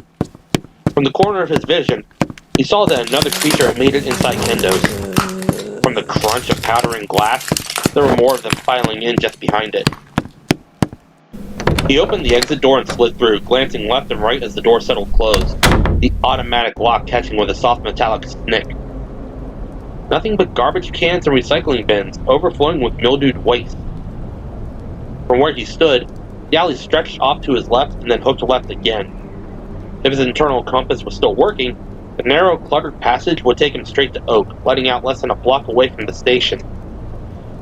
S1: From the corner of his vision, he saw that another creature had made it inside Kendo's. From the crunch of powdering glass, there were more of them filing in just behind it. He opened the exit door and slid through, glancing left and right as the door settled closed, the automatic lock catching with a soft metallic snick. Nothing but garbage cans and recycling bins, overflowing with mildewed waste. From where he stood, the alley stretched off to his left and then hooked left again. If his internal compass was still working, the narrow, cluttered passage would take him straight to Oak, letting out less than a block away from the station.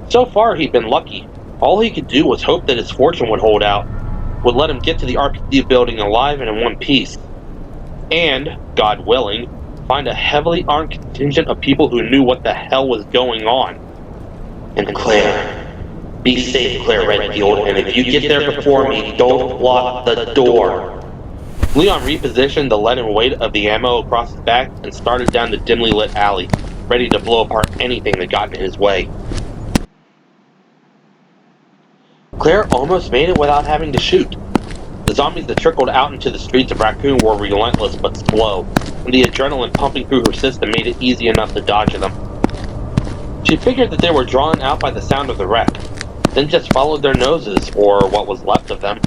S1: So far, he'd been lucky. All he could do was hope that his fortune would hold out, would let him get to the RPD building alive and in one piece. And, God willing, find a heavily armed contingent of people who knew what the hell was going on.
S2: And Claire. Be safe, Claire Redfield, and if you get there before me, don't lock the door.
S1: Leon repositioned the leaden weight of the ammo across his back and started down the dimly lit alley, ready to blow apart anything that got in his way. Claire almost made it without having to shoot. The zombies that trickled out into the streets of Raccoon were relentless but slow, and the adrenaline pumping through her system made it easy enough to dodge them. She figured that they were drawn out by the sound of the wreck, then just followed their noses, or what was left of them.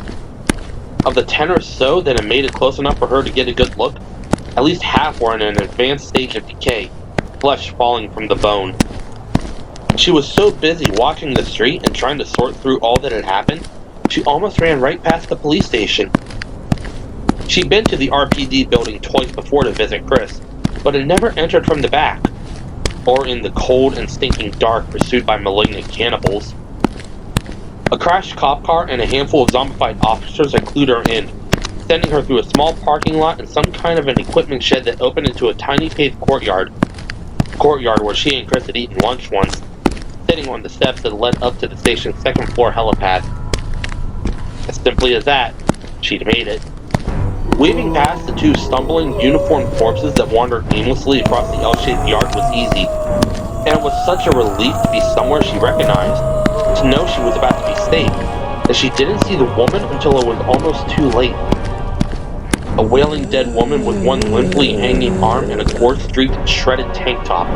S1: Of the 10 or so that had made it close enough for her to get a good look, at least half were in an advanced stage of decay, flesh falling from the bone. She was so busy watching the street and trying to sort through all that had happened, she almost ran right past the police station. She'd been to the RPD building twice before to visit Chris, but had never entered from the back, or in the cold and stinking dark pursued by malignant cannibals. A crashed cop car and a handful of zombified officers had clued her in, sending her through a small parking lot and some kind of an equipment shed that opened into a tiny paved courtyard. A courtyard where she and Chris had eaten lunch once, sitting on the steps that led up to the station's second-floor helipad. As simply as that, she'd made it. Weaving past the two stumbling, uniformed corpses that wandered aimlessly across the L-shaped yard was easy, and it was such a relief to be somewhere she recognized, to know she was about to be safe, that she didn't see the woman until it was almost too late. A wailing dead woman with one limply hanging arm and a gore-streaked, shredded tank top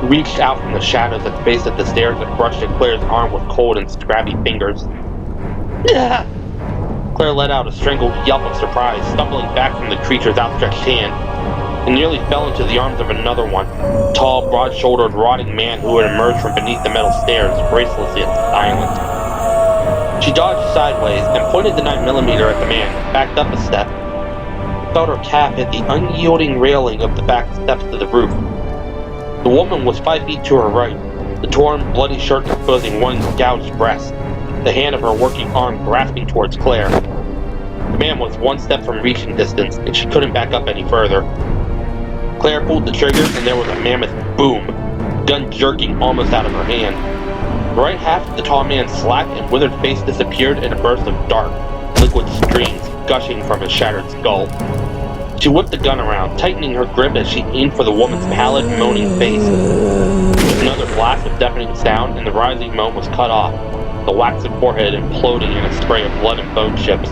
S1: reached out from the shadows at the base of the stairs and brushed at Claire's arm with cold and scabby fingers. Claire let out a strangled yelp of surprise, stumbling back from the creature's outstretched hand, and nearly fell into the arms of another one, a tall, broad-shouldered, rotting man who had emerged from beneath the metal stairs, graceless yet silent. She dodged sideways and pointed the 9mm at the man, backed up a step, felt her calf hit the unyielding railing of the back steps to the roof. The woman was 5 feet to her right, the torn, bloody shirt exposing one gouged breast, the hand of her working arm grasping towards Claire. The man was one step from reaching distance, and she couldn't back up any further. Claire pulled the trigger, and there was a mammoth boom, gun jerking almost out of her hand. The right half of the tall man's slack and withered face disappeared in a burst of dark, liquid streams gushing from his shattered skull. She whipped the gun around, tightening her grip as she aimed for the woman's pallid, moaning face. Another blast of deafening sound, and the rising moan was cut off, the waxen forehead imploding in a spray of blood and bone chips.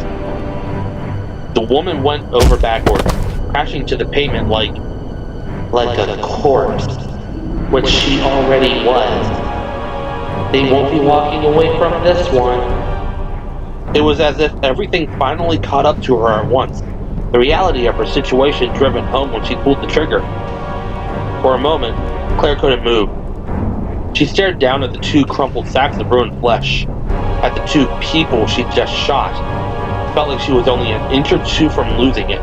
S1: The woman went over backward, crashing to the pavement like a corpse, which she already was. They won't be walking away from this one. It was as if everything finally caught up to her at once, the reality of her situation driven home when she pulled the trigger. For a moment, Claire couldn't move. She stared down at the two crumpled sacks of ruined flesh, at the two people she'd just shot. Felt like she was only an inch or two from losing it.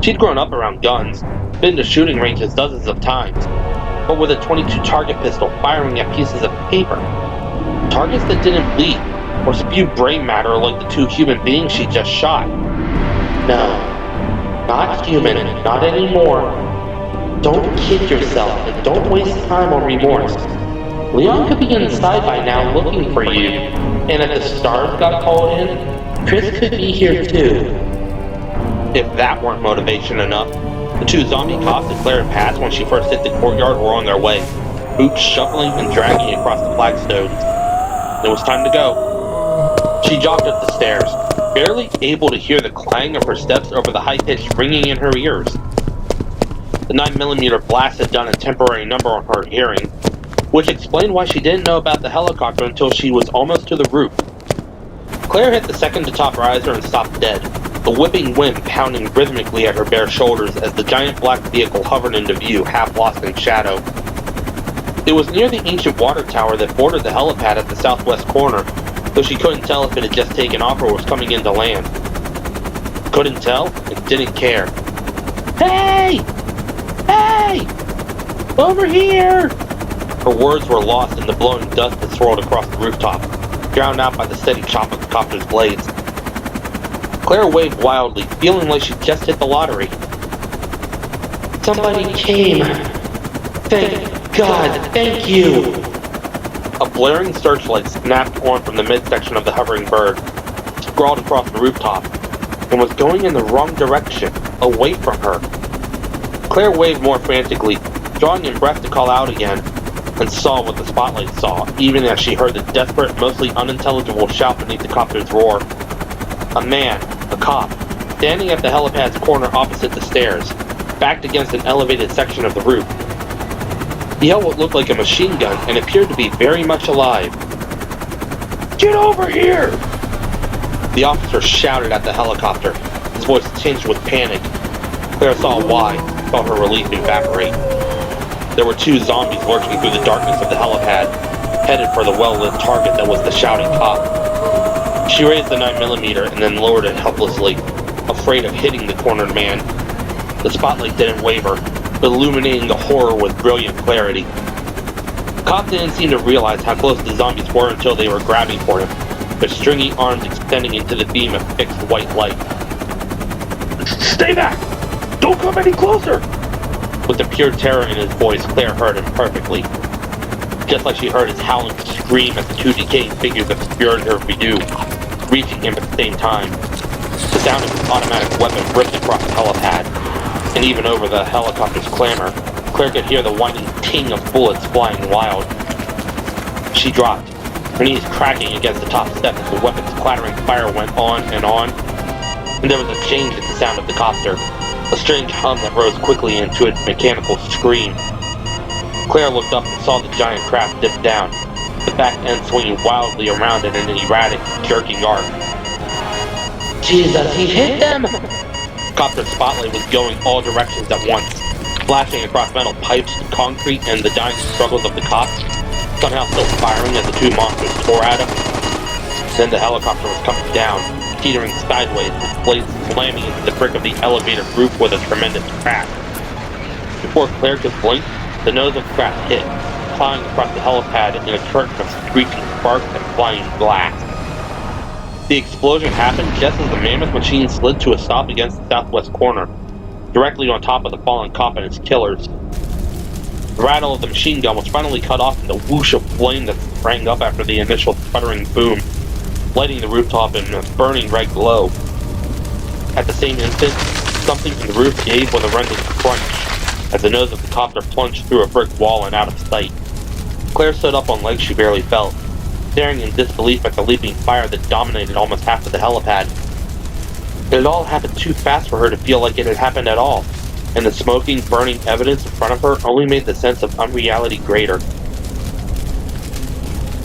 S1: She'd grown up around guns, been to shooting ranges dozens of times, but with a .22 target pistol firing at pieces of paper. Targets that didn't bleed, or spew brain matter like the two human beings she just shot. No, not human, not anymore. Don't kid yourself, and don't waste time on remorse. Leon could be inside by now looking for you, and if the S.T.A.R.S got called in, Chris could be here too. If that weren't motivation enough, the two zombie cops that Claire had passed when she first hit the courtyard were on their way, boots shuffling and dragging across the flagstones. It was time to go. She jogged up the stairs, barely able to hear the clang of her steps over the high-pitched ringing in her ears. The 9mm blast had done a temporary number on her hearing, which explained why she didn't know about the helicopter until she was almost to the roof. Claire hit the second-to-top riser and stopped dead, the whipping wind pounding rhythmically at her bare shoulders as the giant black vehicle hovered into view, half lost in shadow. It was near the ancient water tower that bordered the helipad at the southwest corner, though she couldn't tell if it had just taken off or was coming into land. Couldn't tell and didn't care. Hey! Hey! Over here! Her words were lost in the blowing dust that swirled across the rooftop, drowned out by the steady chop of the copter's blades. Claire waved wildly, feeling like she'd just hit the lottery.
S2: Somebody came. Thank God, thank you!
S1: A blaring searchlight snapped on from the midsection of the hovering bird, sprawled across the rooftop, and was going in the wrong direction, away from her. Claire waved more frantically, drawing in breath to call out again, and saw what the spotlight saw, even as she heard the desperate, mostly unintelligible shout beneath the copter's roar. A man, a cop, standing at the helipad's corner opposite the stairs, backed against an elevated section of the roof. He held what looked like a machine gun and appeared to be very much alive. Get over here! The officer shouted at the helicopter, his voice tinged with panic. Claire saw why, felt her relief evaporate. There were two zombies lurching through the darkness of the helipad, headed for the well-lit target that was the shouting cop. She raised the 9mm and then lowered it helplessly, afraid of hitting the cornered man. The spotlight didn't waver, illuminating the horror with brilliant clarity. The cop didn't seem to realize how close the zombies were until they were grabbing for him, their stringy arms extending into the beam of fixed white light. Stay back! Don't come any closer! With the pure terror in his voice, Claire heard him perfectly. Just like she heard his howling scream as the two decaying figures obscured her view, reaching him at the same time. The sound of his automatic weapon ripped across the helipad, and even over the helicopter's clamor, Claire could hear the whining ting of bullets flying wild. She dropped, her knees cracking against the top step as the weapon's clattering fire went on, and there was a change in the sound of the copter, a strange hum that rose quickly into a mechanical scream. Claire looked up and saw the giant craft dip down, the back end swinging wildly around in an erratic, jerking arc.
S2: Jesus, he hit them!
S1: Copter's spotlight was going all directions at once, flashing across metal pipes, concrete, and the dying struggles of the cops, somehow still firing as the two monsters tore at him. Then the helicopter was coming down, teetering sideways, its blades slamming into the brick of the elevator roof with a tremendous crash. Before Claire could blink, the nose of the craft hit, plowing across the helipad in a curtain of screeching sparks and flying glass. The explosion happened just as the mammoth machine slid to a stop against the southwest corner, directly on top of the fallen cop and his killers. The rattle of the machine gun was finally cut off in the whoosh of flame that sprang up after the initial sputtering boom, lighting the rooftop in a burning red glow. At the same instant, something in the roof gave with a rending crunch, as the nose of the copter plunged through a brick wall and out of sight. Claire stood up on legs she barely felt, staring in disbelief at the leaping fire that dominated almost half of the helipad. It had all happened too fast for her to feel like it had happened at all, and the smoking, burning evidence in front of her only made the sense of unreality greater.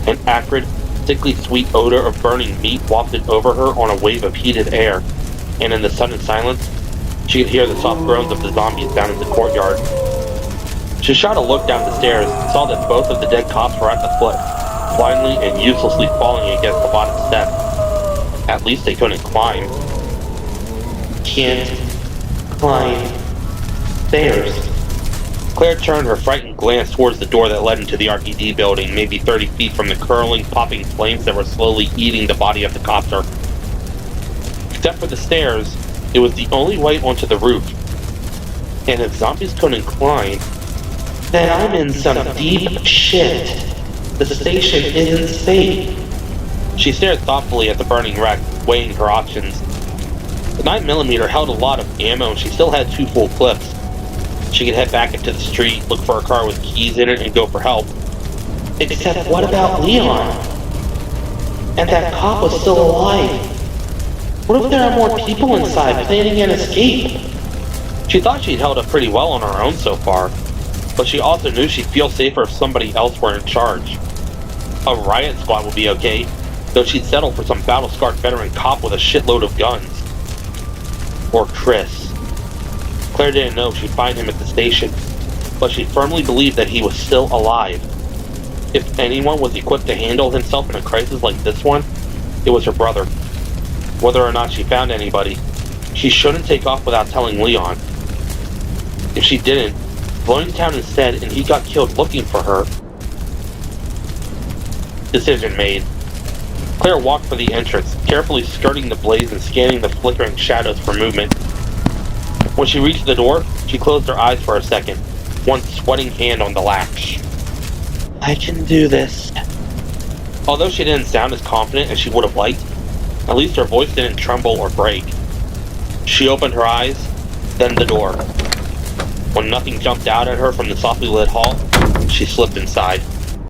S1: An acrid, sickly sweet odor of burning meat wafted over her on a wave of heated air, and in the sudden silence, she could hear the soft groans of the zombies down in the courtyard. She shot a look down the stairs and saw that both of the dead cops were at the foot, blindly and uselessly falling against the bottom step. At least they couldn't climb.
S2: Can't climb stairs.
S1: Claire turned her frightened glance towards the door that led into the RPD building, maybe 30 feet from the curling, popping flames that were slowly eating the body of the copter. Except for the stairs, it was the only way onto the roof. And if zombies couldn't climb,
S2: then I'm in some deep shit. The station isn't safe.
S1: She stared thoughtfully at the burning wreck, weighing her options. The 9mm held a lot of ammo and she still had 2 full clips. She could head back into the street, look for a car with keys in it, and go for help.
S2: Except what about Leon? And that cop was still alive. What if there are more people inside planning an escape?
S1: She thought she'd held up pretty well on her own so far, but she also knew she'd feel safer if somebody else were in charge. A riot squad would be okay, though she'd settle for some battle-scarred veteran cop with a shitload of guns. Or Chris. Claire didn't know if she'd find him at the station. but she firmly believed that he was still alive. If anyone was equipped to handle himself in a crisis like this one, it was her brother. Whether or not she found anybody, she shouldn't take off without telling Leon. If she didn't, blowing town instead and he got killed looking for her. Decision made. Claire walked for the entrance, carefully skirting the blaze and scanning the flickering shadows for movement. When she reached the door, she closed her eyes for a second, one sweating hand on the latch.
S2: I can do this.
S1: Although she didn't sound as confident as she would have liked, at least her voice didn't tremble or break. She opened her eyes, then the door. When nothing jumped out at her from the softly lit hall, she slipped inside.